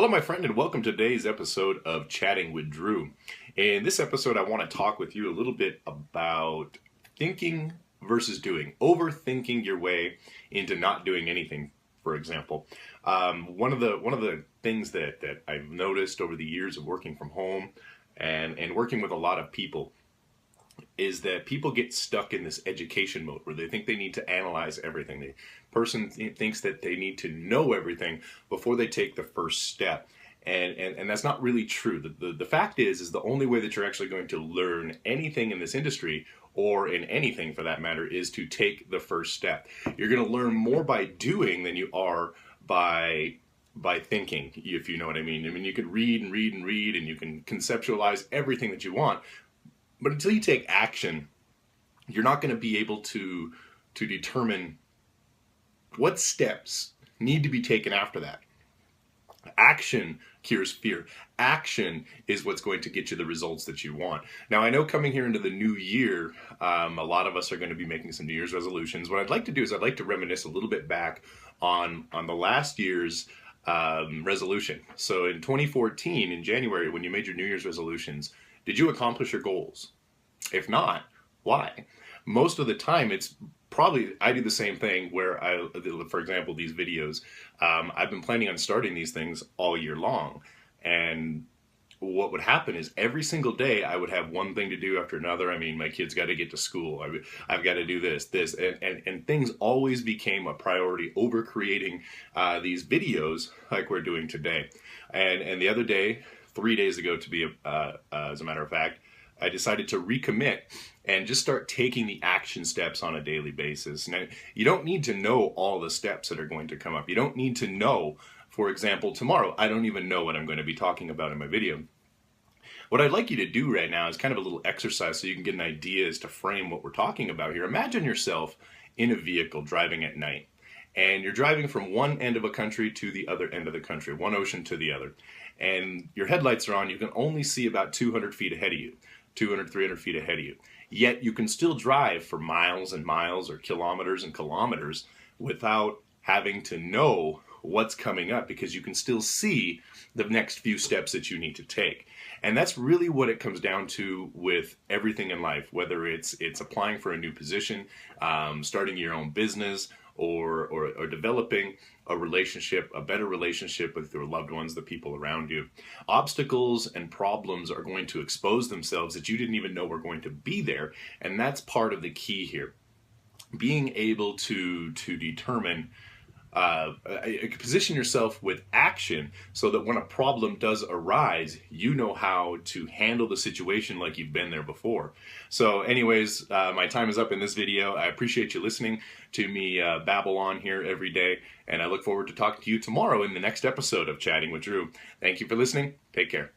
Hello, my friend, and welcome to today's episode of Chatting with Drew. In this episode, I want to talk with you a little bit about thinking versus doing, overthinking your way into not doing anything. For example, one of the things that I've noticed over the years of working from home and working with a lot of people is that people get stuck in this education mode where they think they need to analyze everything. The person thinks that they need to know everything before they take the first step. And that's not really true. The fact is the only way that you're actually going to learn anything in this industry or in anything for that matter is to take the first step. You're going to learn more by doing than you are by thinking, if you know what I mean. I mean, you could read and read and read and you can conceptualize everything that you want, but until you take action, you're not going to be able to determine what steps need to be taken after that. Action cures fear. Action is what's going to get you the results that you want. Now, I know coming here into the new year, a lot of us are going to be making some New Year's resolutions. What I'd like to do is I'd like to reminisce a little bit back on the last year's resolution. So in 2014, in January, when you made your New Year's resolutions, did you accomplish your goals? If not, why? Most of the time, it's probably, I do the same thing where for example, these videos, I've been planning on starting these things all year long. And what would happen is every single day I would have one thing to do after another. I mean, my kids got to get to school. I've got to do this, and things always became a priority over creating these videos like we're doing today. And the other day, 3 days ago to be, as a matter of fact, I decided to recommit and just start taking the action steps on a daily basis. Now, you don't need to know all the steps that are going to come up. You don't need to know, for example, tomorrow, I don't even know what I'm going to be talking about in my video. What I'd like you to do right now is kind of a little exercise so you can get an idea as to frame what we're talking about here. Imagine yourself in a vehicle driving at night. And you're driving from one end of a country to the other end of the country, one ocean to the other. And your headlights are on, you can only see about 200 feet ahead of you, 200, 300 feet ahead of you. Yet you can still drive for miles and miles or kilometers and kilometers without having to know what's coming up because you can still see the next few steps that you need to take. And that's really what it comes down to with everything in life, whether it's applying for a new position, starting your own business, or developing a relationship, a better relationship with your loved ones, the people around you. Obstacles and problems are going to expose themselves that you didn't even know were going to be there, and that's part of the key here. Being able to determine, position yourself with action so that when a problem does arise, you know how to handle the situation like you've been there before. So anyways, my time is up in this video. I appreciate you listening to me babble on here every day, and I look forward to talking to you tomorrow in the next episode of Chatting with Drew. Thank you for listening. Take care.